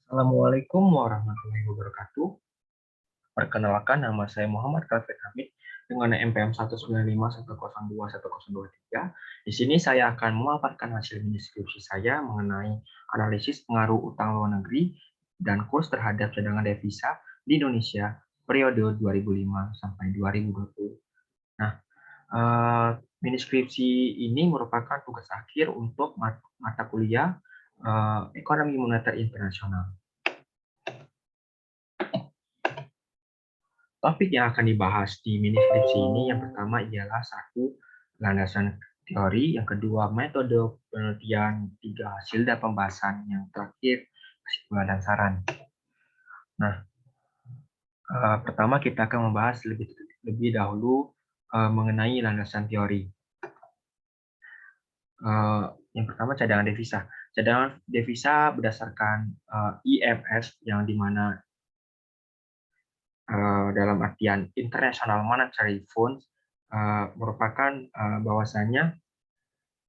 Assalamualaikum warahmatullahi wabarakatuh. Perkenalkan, nama saya Muhammad Khalid Hamid dengan NPM 195102103. Di sini saya akan memaparkan hasil mini skripsi saya mengenai analisis pengaruh utang luar negeri dan kurs terhadap cadangan devisa di Indonesia periode 2005 sampai 2020. Nah, mini skripsi ini merupakan tugas akhir untuk mata kuliah Ekonomi Moneter Internasional. Topik yang akan dibahas di mini skripsi ini yang pertama ialah satu, landasan teori, yang kedua metode penelitian, tiga hasil dan pembahasan, yang terakhir kesimpulan dan saran. Nah, pertama kita akan membahas lebih dahulu mengenai landasan teori. Yang pertama cadangan devisa. Cadangan devisa berdasarkan IMF yang dimana dalam artian International Monetary Fund merupakan bahwasanya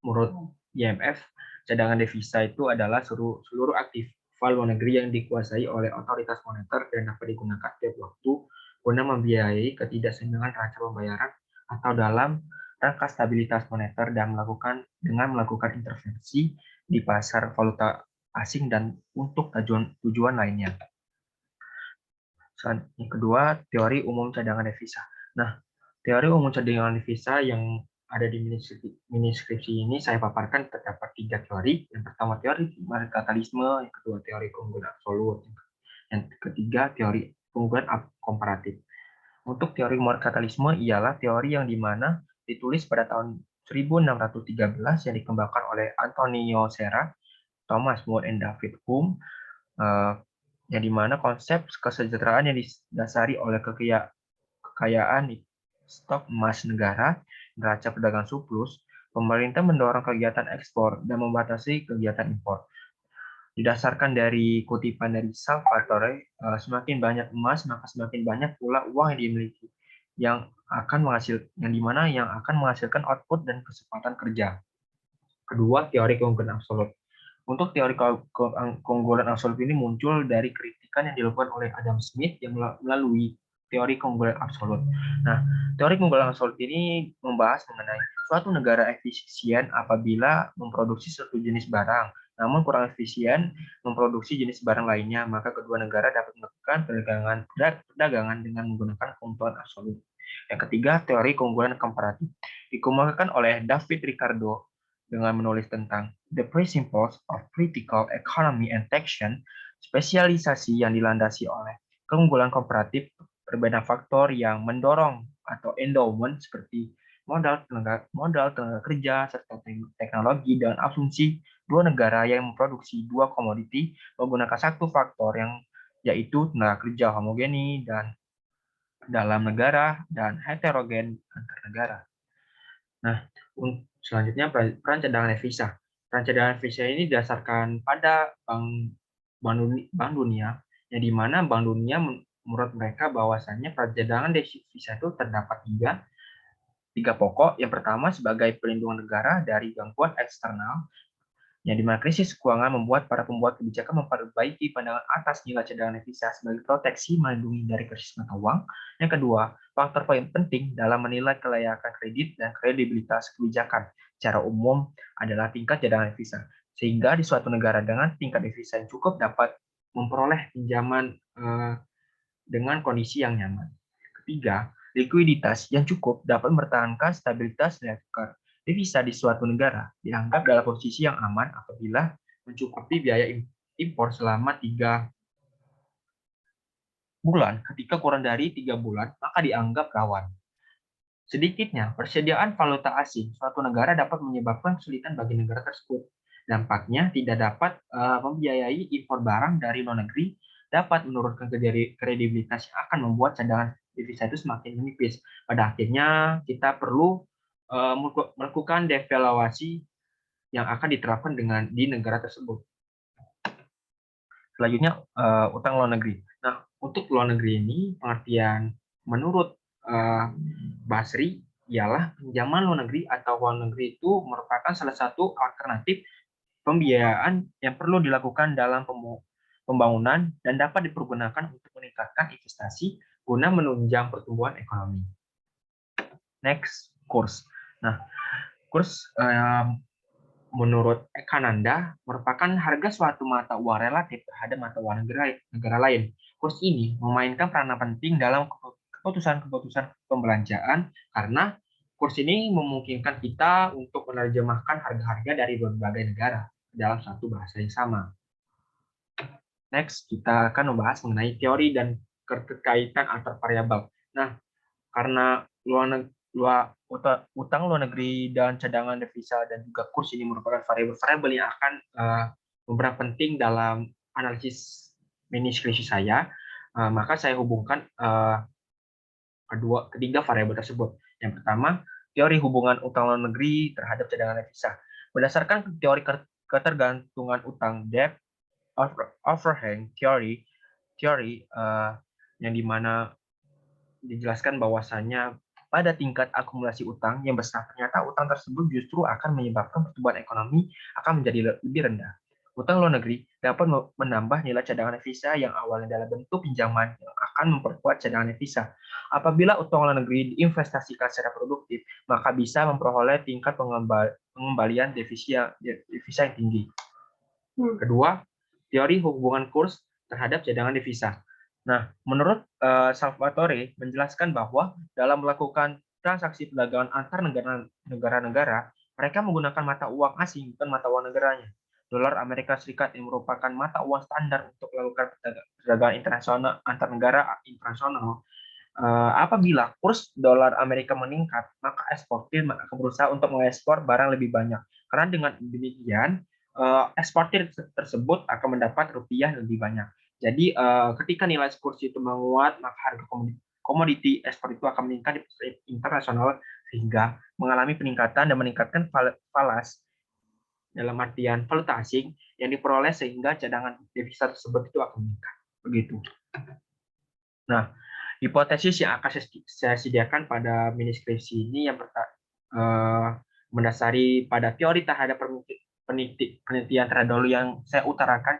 menurut IMF cadangan devisa itu adalah seluruh aktif luar negeri yang dikuasai oleh otoritas moneter dan dapat digunakan tiap waktu guna membiayai ketidakseimbangan neraca pembayaran atau dalam rangka stabilitas moneter dan melakukan intervensi di pasar valuta asing dan untuk tujuan lainnya. Yang kedua, teori umum cadangan devisa. Nah, teori umum cadangan devisa yang ada di mini skripsi ini saya paparkan terdapat tiga teori. Yang pertama teori marketalisme, yang kedua teori keunggulan absolut, yang ketiga teori keunggulan komparatif. Untuk teori marketalisme ialah teori yang dimana ditulis pada tahun 1613 yang dikembangkan oleh Antonio Serra, Thomas More, dan David Hume, yang dimana konsep kesejahteraan yang didasari oleh kekayaan stok emas negara, neraca perdagangan surplus, pemerintah mendorong kegiatan ekspor dan membatasi kegiatan impor. Didasarkan dari kutipan dari Salvatore, semakin banyak emas maka semakin banyak pula uang yang dimiliki, yang akan menghasilkan output dan kesempatan kerja. Kedua, teori keunggulan absolut. Untuk teori keunggulan absolut ini muncul dari kritikan yang dilakukan oleh Adam Smith yang melalui teori keunggulan absolut. Nah, teori keunggulan absolut ini membahas mengenai suatu negara efisien apabila memproduksi suatu jenis barang, namun kurang efisien memproduksi jenis barang lainnya, maka kedua negara dapat melakukan perdagangan dengan menggunakan keunggulan absolut. Yang ketiga, teori keunggulan komparatif dikemukakan oleh David Ricardo dengan menulis tentang The Principles of Political Economy and Taxation, spesialisasi yang dilandasi oleh keunggulan komparatif, berbeda faktor yang mendorong atau endowment seperti modal tenaga kerja, serta teknologi dan asumsi dua negara yang memproduksi dua komoditi menggunakan satu faktor yang yaitu tenaga kerja homogeni dan dalam negara dan heterogen antar negara. Nah, selanjutnya peran cadangan devisa. Peran cadangan devisa ini didasarkan pada Bank Dunia, yang di mana Bank Dunia menurut mereka bahwasannya peran cadangan devisa itu terdapat tiga pokok. Yang pertama sebagai perlindungan negara dari gangguan eksternal, yang di mana krisis keuangan membuat para pembuat kebijakan memperbaiki pandangan atas nilai cadangan devisa sebagai proteksi melindungi dari krisis mata uang. Yang kedua, faktor paling penting dalam menilai kelayakan kredit dan kredibilitas kebijakan secara umum adalah tingkat cadangan devisa. Sehingga di suatu negara dengan tingkat devisa yang cukup dapat memperoleh pinjaman dengan kondisi yang nyaman. Ketiga, likuiditas yang cukup dapat mempertahankan stabilitas nilai tukar devisa di suatu negara, dianggap dalam posisi yang aman apabila mencukupi biaya impor selama 3 bulan. Ketika kurang dari 3 bulan, maka dianggap rawan. Sedikitnya, persediaan valuta asing suatu negara dapat menyebabkan kesulitan bagi negara tersebut. Dampaknya tidak dapat membiayai impor barang dari luar negeri, dapat menurunkan kredibilitas yang akan membuat cadangan devisa itu semakin menipis. Pada akhirnya, kita perlu melakukan devaluasi yang akan diterapkan di negara tersebut. Selanjutnya, utang luar negeri. Nah, untuk luar negeri ini, pengertian menurut Basri ialah pinjaman luar negeri atau luar negeri itu merupakan salah satu alternatif pembiayaan yang perlu dilakukan dalam pembangunan dan dapat dipergunakan untuk meningkatkan investasi guna menunjang pertumbuhan ekonomi. Next, kurs. Nah, kurs menurut Kananda merupakan harga suatu mata uang relatif terhadap mata uang negara lain. Kurs ini memainkan peranan penting dalam keputusan-keputusan pembelanjaan karena kurs ini memungkinkan kita untuk menerjemahkan harga-harga dari berbagai negara dalam satu bahasa yang sama. Next, kita akan membahas mengenai teori dan keterkaitan antar variabel. Nah, karena utang luar negeri dan cadangan devisa dan juga kurs ini merupakan variabel-variabel yang akan berperan penting dalam analisis mini skripsi saya, maka saya hubungkan ketiga variabel tersebut. Yang pertama, teori hubungan utang luar negeri terhadap cadangan devisa. Berdasarkan teori ketergantungan utang debt overhang theory yang dimana dijelaskan bahwasannya pada tingkat akumulasi utang yang besar, ternyata utang tersebut justru akan menyebabkan pertumbuhan ekonomi akan menjadi lebih rendah. Utang luar negeri dapat menambah nilai cadangan devisa yang awalnya dalam bentuk pinjaman yang akan memperkuat cadangan devisa. Apabila utang luar negeri diinvestasikan secara produktif, maka bisa memperoleh tingkat pengembalian devisa yang tinggi. Kedua, teori hubungan kurs terhadap cadangan devisa. Nah, menurut Salvatore menjelaskan bahwa dalam melakukan transaksi perdagangan antar negara-negara, mereka menggunakan mata uang asing, bukan mata uang negaranya. Dolar Amerika Serikat yang merupakan mata uang standar untuk melakukan perdagangan internasional antar negara internasional. Apabila kurs dolar Amerika meningkat, maka eksportir akan berusaha untuk mengekspor barang lebih banyak. Karena dengan demikian, eksportir tersebut akan mendapat rupiah lebih banyak. Jadi ketika nilai kurs itu menguat, maka harga komoditi ekspor itu akan meningkat di pasar internasional sehingga mengalami peningkatan dan meningkatkan falas dalam artian valuta asing yang diperoleh sehingga cadangan devisa tersebut itu akan meningkat. Begitu. Nah, hipotesis yang akan saya sediakan pada mini skripsi ini yang mendasari pada teori terhadap penelitian terdahulu yang saya utarakan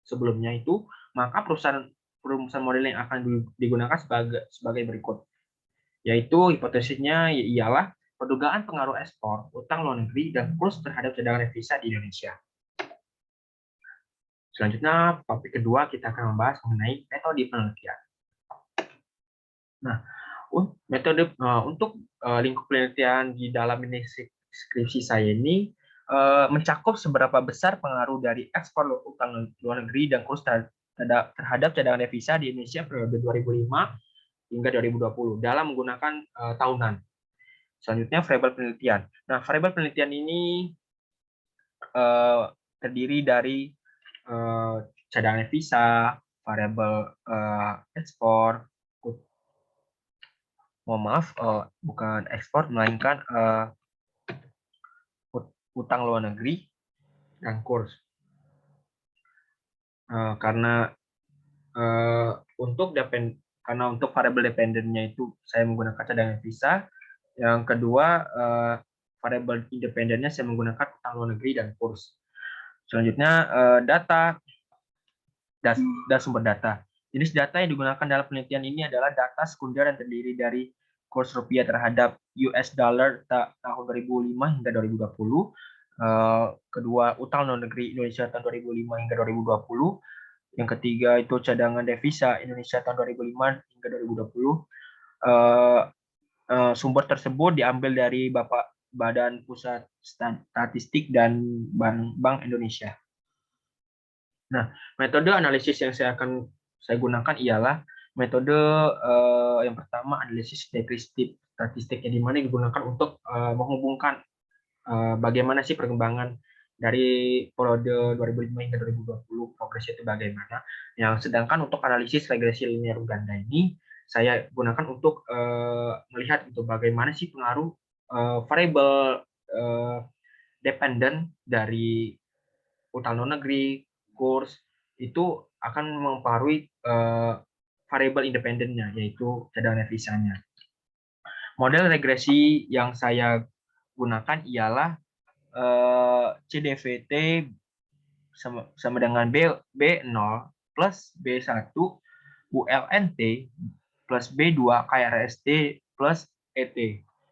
sebelumnya itu, maka perumus model yang akan digunakan sebagai berikut. Yaitu hipotesisnya ialah perdugaan pengaruh ekspor, utang luar negeri, dan kurs terhadap cadangan devisa di Indonesia. Selanjutnya, topik kedua kita akan membahas mengenai metode penelitian. Nah, metode untuk lingkup penelitian di dalam ini skripsi saya ini mencakup seberapa besar pengaruh dari ekspor utang luar negeri dan kurs terhadap cadangan devisa di Indonesia periode 2005 hingga 2020 dalam menggunakan tahunan. Selanjutnya, variabel penelitian. Nah, variabel penelitian ini terdiri dari cadangan devisa, variabel ekspor, bukan ekspor, melainkan utang luar negeri dan kurs. Karena untuk variabel dependennya itu saya menggunakan cadangan devisa. Yang kedua, variabel independennya saya menggunakan utang luar negeri dan kurs. Selanjutnya, data dan sumber data. Jenis data yang digunakan dalam penelitian ini adalah data sekunder yang terdiri dari kurs rupiah terhadap US dollar tahun 2005 hingga 2020. Kedua, utang luar negeri Indonesia tahun 2005 hingga 2020. Yang ketiga itu cadangan devisa Indonesia tahun 2005 hingga 2020. Sumber tersebut diambil dari Badan Pusat Statistik dan Bank Indonesia. Nah, metode analisis yang saya gunakan ialah metode yang pertama, analisis deskriptif statistik, yang dimana digunakan untuk menghubungkan bagaimana sih perkembangan dari periode 2005 hingga 2020 progresnya itu bagaimana. Yang sedangkan untuk analisis regresi linear Uganda ini saya gunakan untuk melihat untuk bagaimana sih pengaruh variabel dependen dari utang luar negeri, kurs itu akan mempengaruhi variabel independennya, yaitu cadangan devisanya. Model regresi yang saya gunakan ialah CDVT sama dengan B0 plus B1 ULNT plus B2 KRST plus ET.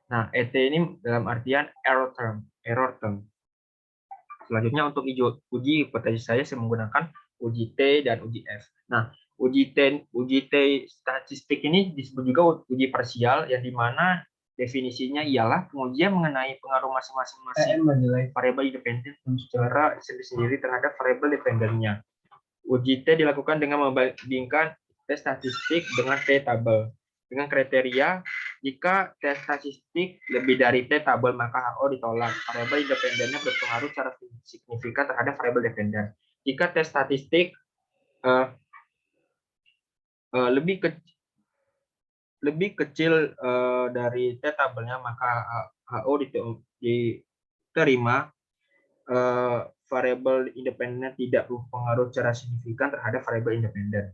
Nah, ET ini dalam artian error term. Selanjutnya untuk uji hipotesis saya menggunakan uji T dan uji F. Nah, uji T statistik ini disebut juga uji parsial yang dimana definisinya ialah pengujian mengenai pengaruh masing-masing variabel independen secara sendiri terhadap variabel dependennya. Uji T dilakukan dengan membandingkan T statistik dengan T tabel. Dengan kriteria, jika T statistik lebih dari T tabel, maka HO ditolak. Variabel independennya berpengaruh secara signifikan terhadap variabel dependen. Jika T statistik lebih kecil dari T tabelnya, maka HO diterima. Variabel independennya tidak berpengaruh secara signifikan terhadap variabel independen.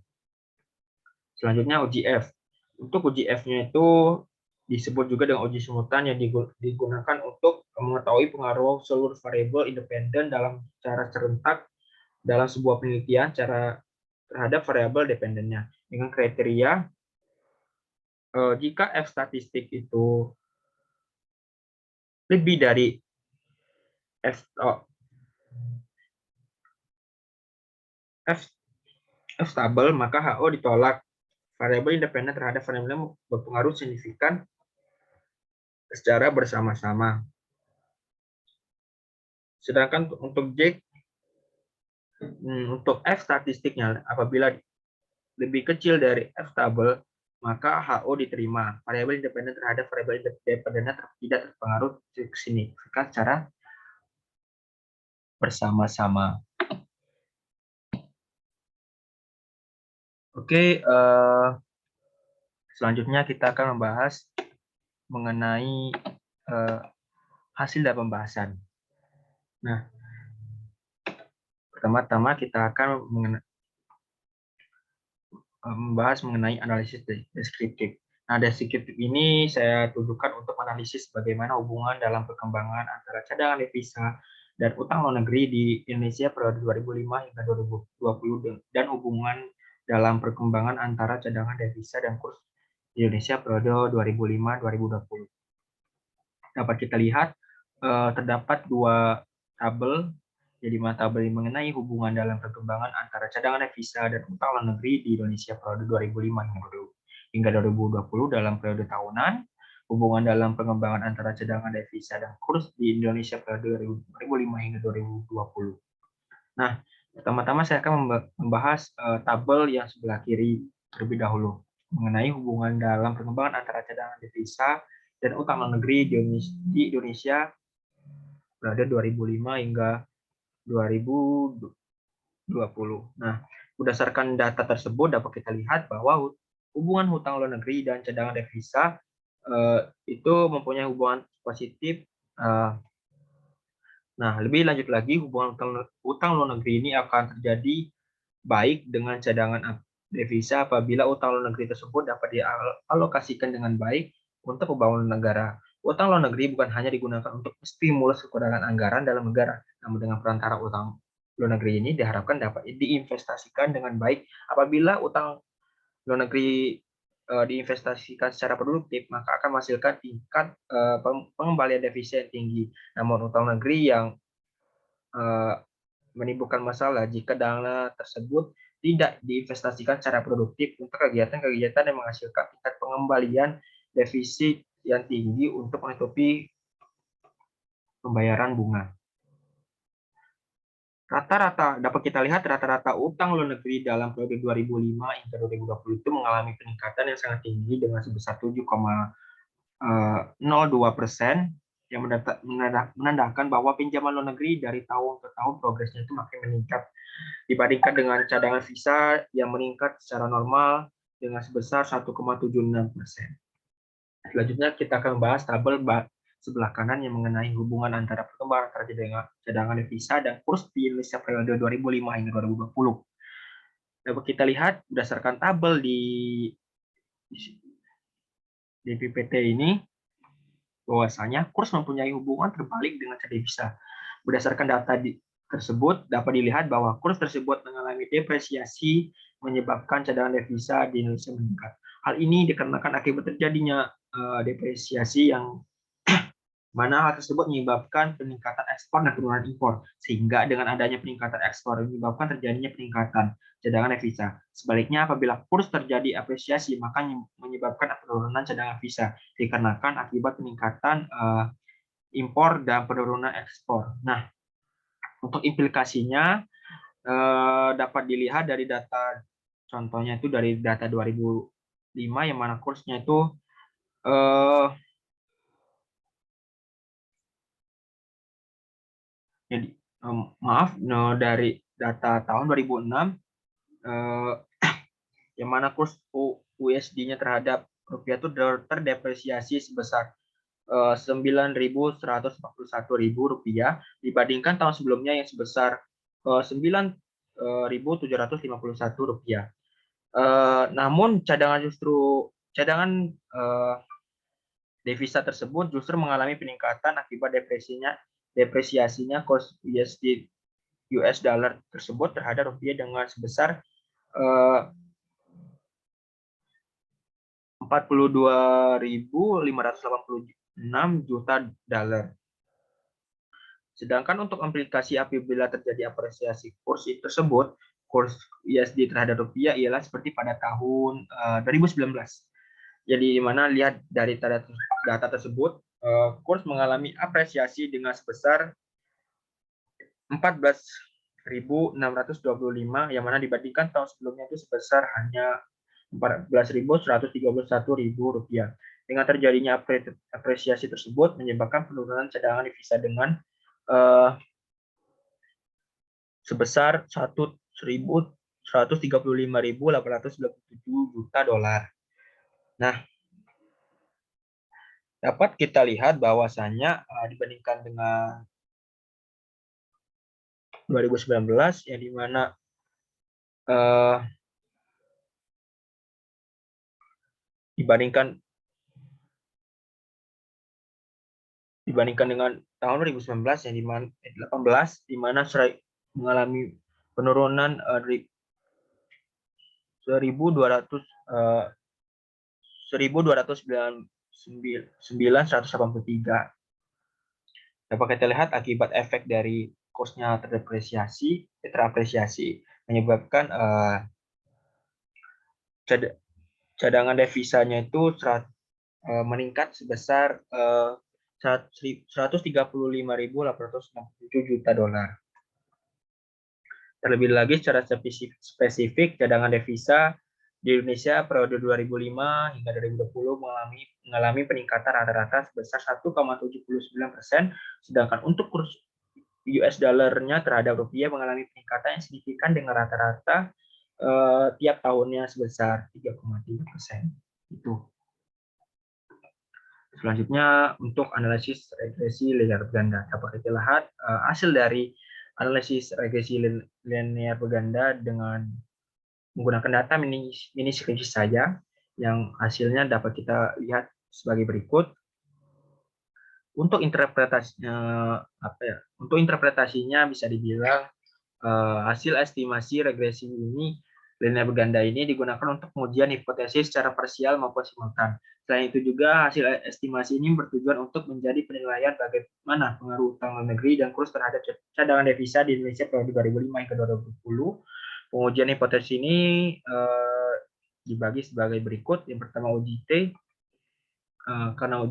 Selanjutnya uji F. Untuk uji F-nya itu disebut juga dengan uji simultan yang digunakan untuk mengetahui pengaruh seluruh variabel independen dalam cara serentak dalam sebuah penelitian terhadap variabel dependennya. Dengan kriteria jika F statistik itu lebih dari F stable, maka HO ditolak. Variabel independen terhadap variabel berpengaruh signifikan secara bersama-sama. Sedangkan untuk F statistiknya, apabila lebih kecil dari F stable, maka HO diterima. Variabel independen terhadap variabel independennya tidak terpengaruh signifikan secara bersama-sama. Oke, selanjutnya kita akan membahas mengenai hasil dari pembahasan. Nah, pertama-tama kita akan membahas mengenai analisis deskriptif. Nah, deskriptif ini saya tujukan untuk analisis bagaimana hubungan dalam perkembangan antara cadangan devisa dan utang luar negeri di Indonesia periode 2005 hingga 2020 dan hubungan dalam perkembangan antara cadangan devisa dan kurs di Indonesia periode 2005-2020. Dapat kita lihat terdapat dua tabel, jadi tabel yang mengenai hubungan dalam perkembangan antara cadangan devisa dan utang luar negeri di Indonesia periode 2005 hingga 2020 dalam periode tahunan, hubungan dalam pengembangan antara cadangan devisa dan kurs di Indonesia periode 2005 hingga 2020. Nah, pertama-tama saya akan membahas tabel yang sebelah kiri terlebih dahulu mengenai hubungan dalam perkembangan antara cadangan devisa dan utang luar negeri di Indonesia periode 2005 hingga 2020. Nah, berdasarkan data tersebut dapat kita lihat bahwa hubungan hutang luar negeri dan cadangan devisa itu mempunyai hubungan positif. Nah, lebih lanjut lagi, hubungan utang luar negeri ini akan terjadi baik dengan cadangan devisa apabila utang luar negeri tersebut dapat dialokasikan dengan baik untuk pembangunan negara. Utang luar negeri bukan hanya digunakan untuk stimulus kekurangan anggaran dalam negara, namun dengan perantara utang luar negeri ini diharapkan dapat diinvestasikan dengan baik. Apabila utang luar negeri diinvestasikan secara produktif, maka akan menghasilkan tingkat pengembalian devisa yang tinggi. Namun utang negeri yang menimbulkan masalah jika dana tersebut tidak diinvestasikan secara produktif untuk kegiatan-kegiatan yang menghasilkan tingkat pengembalian defisit yang tinggi untuk menutupi pembayaran bunga. Rata-rata dapat kita lihat rata-rata utang luar negeri dalam periode 2005 hingga 2020 itu mengalami peningkatan yang sangat tinggi dengan sebesar 7,02% yang menandakan bahwa pinjaman luar negeri dari tahun ke tahun progresnya itu makin meningkat dibandingkan dengan cadangan devisa yang meningkat secara normal dengan sebesar 1,76%. Selanjutnya kita akan membahas tabel sebelah kanan yang mengenai hubungan antara perkembangan antara cadangan devisa dan kurs di Indonesia periode 2005 hingga 2020. Dapat kita lihat berdasarkan tabel di PPT ini bahwasanya kurs mempunyai hubungan terbalik dengan cadangan devisa. Berdasarkan data tersebut dapat dilihat bahwa kurs tersebut mengalami mengalami depresiasi menyebabkan cadangan devisa di Indonesia meningkat. Hal ini dikarenakan akibat terjadinya depresiasi yang mana hal tersebut menyebabkan peningkatan ekspor dan penurunan impor, sehingga dengan adanya peningkatan ekspor menyebabkan terjadinya peningkatan cadangan devisa. Sebaliknya, apabila kurs terjadi apresiasi, maka menyebabkan penurunan cadangan devisa, dikarenakan akibat peningkatan impor dan penurunan ekspor. Nah, untuk implikasinya dapat dilihat dari data, contohnya itu dari data 2005, yang mana kursnya itu jadi maaf, dari data tahun 2006 yang mana kurs USD-nya terhadap rupiah itu terdepresiasi sebesar 9.141.000 rupiah dibandingkan tahun sebelumnya yang sebesar 9.751 rupiah. Namun cadangan devisa tersebut justru mengalami peningkatan akibat depresiasinya kurs US dollar tersebut terhadap rupiah dengan sebesar 42.586 juta dolar. Sedangkan untuk implikasi apabila terjadi apresiasi kurs tersebut, kurs USD terhadap rupiah ialah seperti pada tahun 2019. Jadi di mana lihat dari data tersebut, kurs mengalami apresiasi dengan sebesar 14.625, yang mana dibandingkan tahun sebelumnya itu sebesar hanya 14.131.000 rupiah. Dengan terjadinya apresiasi tersebut menyebabkan penurunan cadangan devisa dengan sebesar 135.897 juta dolar. Nah, dapat kita lihat bahwasannya dibandingkan dengan 2019, yang dimana dibandingkan dengan tahun 2019 yang dimana 18, di mana mengalami penurunan 1.293. Dapat kita lihat akibat efek dari kursnya terapresiasi menyebabkan cadangan devisanya itu meningkat sebesar 135.867 juta dolar. Terlebih lagi secara spesifik cadangan devisa di Indonesia periode 2005 hingga 2020 mengalami peningkatan rata-rata sebesar 1,79%, sedangkan untuk kurs US dollar-nya terhadap rupiah mengalami peningkatan yang signifikan dengan rata-rata tiap tahunnya sebesar 3,3%. Itu. Selanjutnya untuk analisis regresi linear berganda, dapat kita lihat hasil dari analisis regresi linear berganda dengan menggunakan data mini skripsi saja, yang hasilnya dapat kita lihat sebagai berikut. Untuk interpretasinya bisa dibilang hasil estimasi regresi ini linear berganda ini digunakan untuk pengujian hipotesis secara parsial maupun simultan. Selain itu juga hasil estimasi ini bertujuan untuk menjadi penilaian bagaimana pengaruh utang luar negeri dan kurs terhadap cadangan devisa di Indonesia periode 2005 hingga 2020. Pengujian hipotesis ini dibagi sebagai berikut. Yang pertama UJT. Karena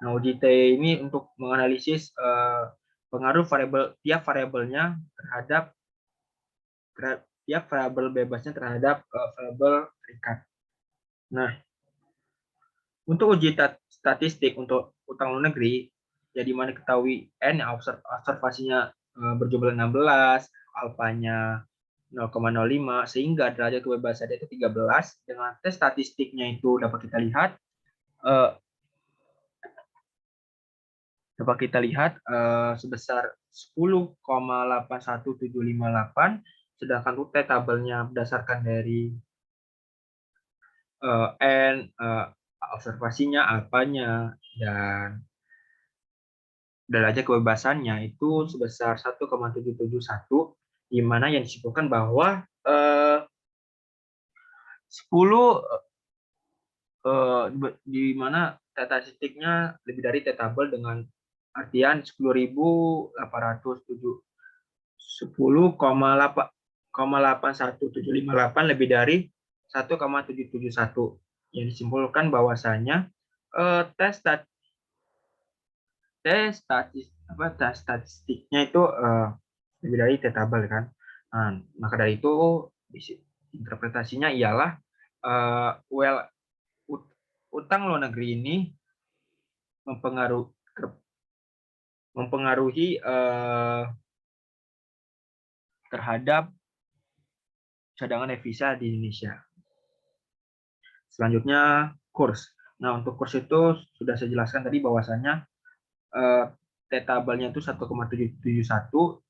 UJT ini untuk menganalisis pengaruh tiap variabelnya terhadap tiap variabel bebasnya terhadap variabel terikat. Nah, untuk uji statistik untuk utang luar negeri, jadi mana ketahui N observasinya berjumlah 16, alfanya 0,05, sehingga derajat kebebasannya itu 13. Dengan tes statistiknya itu dapat kita lihat sebesar 10,81758, sedangkan UT tabelnya berdasarkan dari N, observasinya, alfanya, dan derajat kebebasannya itu sebesar 1,771, di mana yang disimpulkan bahwa 10 di mana statistiknya lebih dari T-table dengan artian 10.810,81758 lebih dari 1,771, yang disimpulkan bahwasanya tes statistiknya itu lebih dari T-table kan. Nah, maka dari itu interpretasinya ialah utang luar negeri ini mempengaruhi terhadap cadangan devisa di Indonesia. Selanjutnya kurs. Nah, untuk kurs itu sudah saya jelaskan tadi bahwasanya T-tabelnya itu 1,771,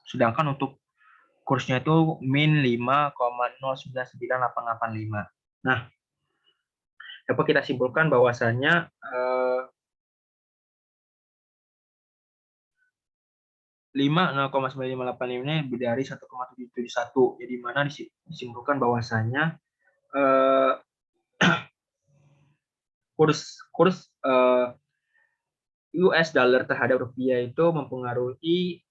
sedangkan untuk kursnya itu min 5,099885. Nah, dapat kita simpulkan bahwasanya 0,9585 ini lebih dari 1,771, jadi mana disimpulkan bahwasanya kurs US dollar terhadap rupiah itu mempengaruhi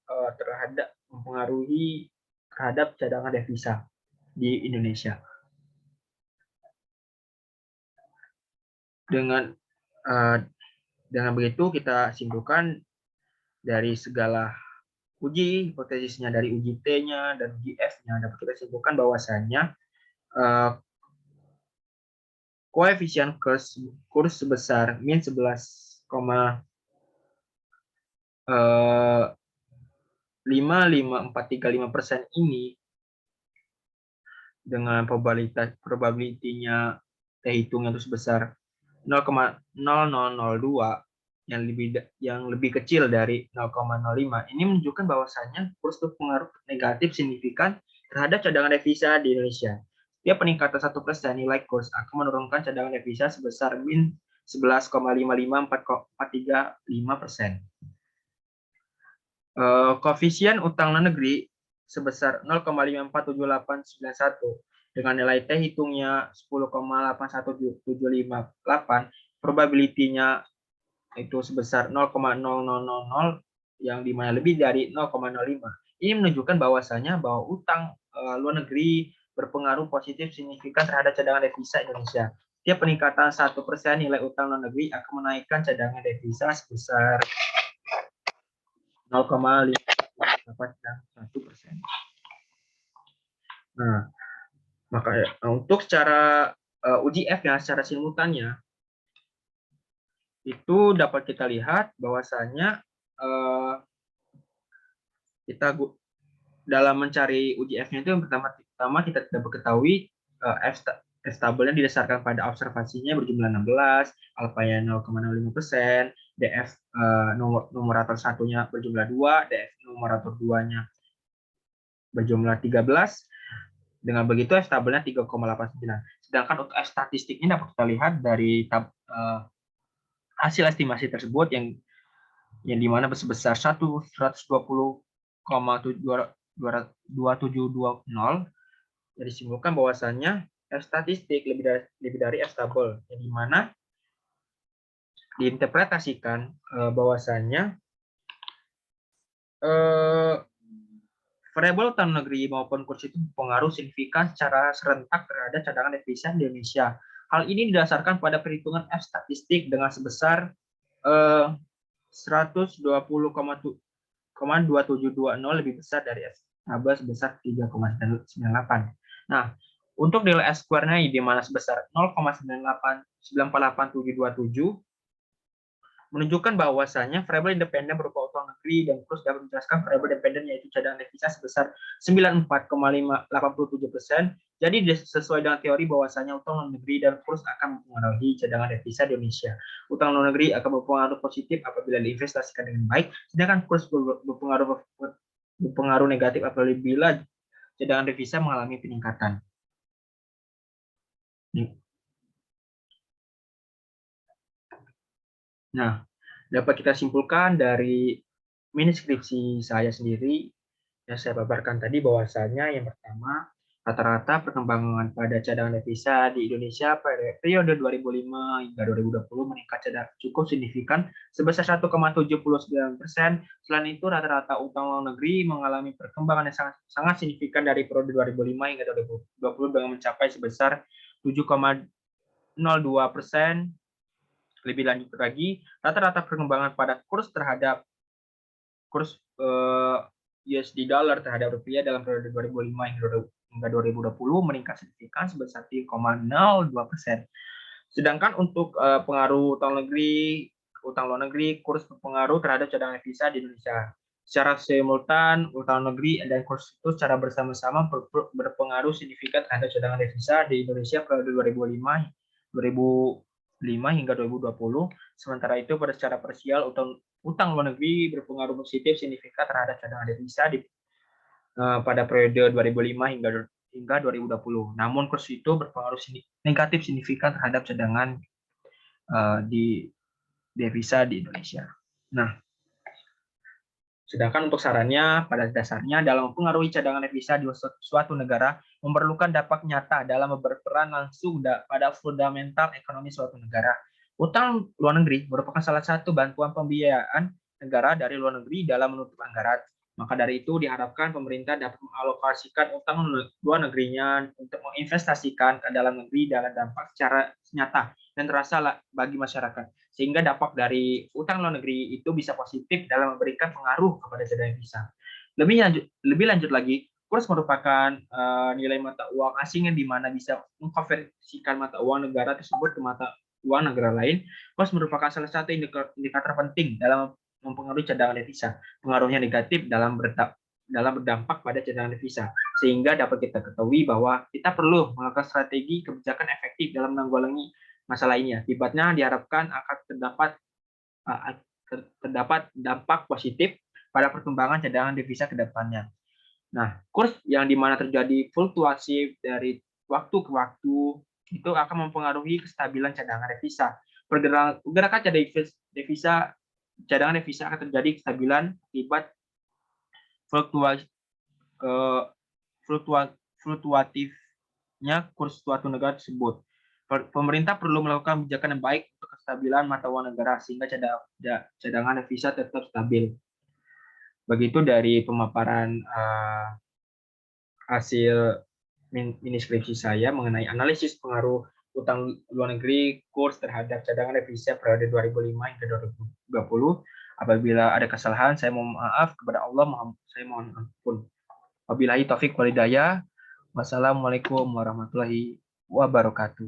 terhadap cadangan devisa di Indonesia. Dengan begitu kita simpulkan dari segala uji hipotesisnya, dari uji T-nya dan uji F-nya, dapat kita simpulkan bahwasanya koefisien kurs sebesar min 11,55435% ini dengan probability-nya hitungnya itu sebesar 0,0002 yang lebih kecil dari 0,05, ini menunjukkan bahwasanya kurs berpengaruh negatif signifikan terhadap cadangan devisa di Indonesia. Setiap peningkatan 1% nilai kurs akan menurunkan cadangan devisa sebesar min 11,55435%. Koefisien utang luar negeri sebesar 0,547891 dengan nilai T hitungnya 10,81758, probability-nya itu sebesar 0,0000 yang dimana lebih dari 0,05. Ini menunjukkan bahwasanya bahwa utang luar negeri berpengaruh positif signifikan terhadap cadangan devisa Indonesia. Setiap peningkatan 1% nilai utang luar negeri akan menaikkan cadangan devisa sebesar 0,581%. Nah, maka untuk secara uji F ya, secara simultannya itu dapat kita lihat bahwasanya kita dalam mencari uji F-nya itu yang pertama kita dapat ketahui F-tabelnya didasarkan pada observasinya berjumlah 16, alfanya 0,05%, DF numerator satunya berjumlah 2, DF numerator 2-nya berjumlah 13. Dengan begitu F-tabelnya 3,89. Sedangkan untuk F statistiknya dapat kita lihat dari hasil estimasi tersebut yang dimana sebesar 120,2720, jadi disimpulkan bahwasannya F statistik lebih dari F tabel, yang dimana diinterpretasikan bahwasannya variabel utang negeri maupun kurs itu berpengaruh signifikan secara serentak terhadap cadangan devisa di Indonesia. Hal ini didasarkan pada perhitungan F statistik dengan sebesar 120,2720 lebih besar dari F tabel sebesar 3,98. Nah, untuk nilai S square-nya di mana sebesar 0,9482727 menunjukkan bahwasanya variabel independen berupa utang negeri dan kurs dapat menjelaskan variabel dependen yaitu cadangan devisa sebesar 94,87%. Jadi sesuai dengan teori bahwasanya utang luar negeri dan kurs akan mempengaruhi cadangan devisa di Indonesia. Utang luar negeri akan berpengaruh positif apabila diinvestasikan dengan baik, sedangkan kurs berpengaruh negatif apabila cadangan devisa mengalami peningkatan. Nah, dapat kita simpulkan dari mini skripsi saya sendiri yang saya paparkan tadi bahwasanya yang pertama Rata-rata perkembangan pada cadangan devisa di Indonesia pada periode 2005 hingga 2020 meningkat cukup signifikan sebesar 1,79%. Selain itu, rata-rata utang luar negeri mengalami perkembangan yang sangat signifikan dari periode 2005 hingga 2020 dengan mencapai sebesar 7,02%. Lebih lanjut lagi, rata-rata perkembangan pada kurs USD dollar terhadap rupiah dalam periode 2005 hingga 2020 meningkat signifikan sebesar 3,02%. Sedangkan untuk pengaruh utang luar negeri, kurs berpengaruh terhadap cadangan devisa di Indonesia. Secara simultan, utang luar negeri dan kurs itu secara bersama-sama berpengaruh signifikan terhadap cadangan devisa di Indonesia periode 2005 hingga 2020. Sementara itu, pada secara parsial, utang luar negeri berpengaruh positif signifikan terhadap cadangan devisa pada periode 2005 hingga 2020. Namun kurs itu berpengaruh negatif signifikan terhadap cadangan di devisa di Indonesia. Nah, sedangkan untuk sarannya, pada dasarnya dalam mempengaruhi cadangan devisa di suatu negara memerlukan dampak nyata dalam berperan langsung pada fundamental ekonomi suatu negara. Utang luar negeri merupakan salah satu bantuan pembiayaan negara dari luar negeri dalam menutup anggaran. Maka dari itu diharapkan pemerintah dapat mengalokasikan utang luar negerinya untuk menginvestasikan ke dalam negeri dalam dampak secara nyata dan terasa bagi masyarakat. Sehingga dampak dari utang luar negeri itu bisa positif dalam memberikan pengaruh kepada cadangan devisa. Lebih lanjut lagi, kurs merupakan nilai mata uang asing yang dimana bisa mengkonversikan mata uang negara tersebut ke mata uang negara lain. Kurs merupakan salah satu indikator penting dalam mempengaruhi cadangan devisa. Pengaruhnya negatif dalam berdampak pada cadangan devisa, sehingga dapat kita ketahui bahwa kita perlu melakukan strategi kebijakan efektif dalam menanggulangi masalah ini. Akibatnya diharapkan akan terdapat dampak positif pada perkembangan cadangan devisa ke depannya. Nah, kurs yang dimana terjadi fluktuasi dari waktu ke waktu itu akan mempengaruhi kestabilan cadangan devisa. Pergerakan cadangan devisa akan terjadi kestabilan akibat fluktuatifnya kurs suatu negara tersebut. Pemerintah perlu melakukan kebijakan yang baik untuk kestabilan mata uang negara sehingga cadangan devisa tetap stabil. Begitu dari pemaparan hasil mini skripsi saya mengenai analisis pengaruh utang luar negeri kurs terhadap cadangan devisa periode 2005 hingga 2020. Apabila ada kesalahan, saya mohon maaf kepada Allah, saya mohon ampun. Wabillahi taufik walhidayah. Wassalamualaikum warahmatullahi wabarakatuh.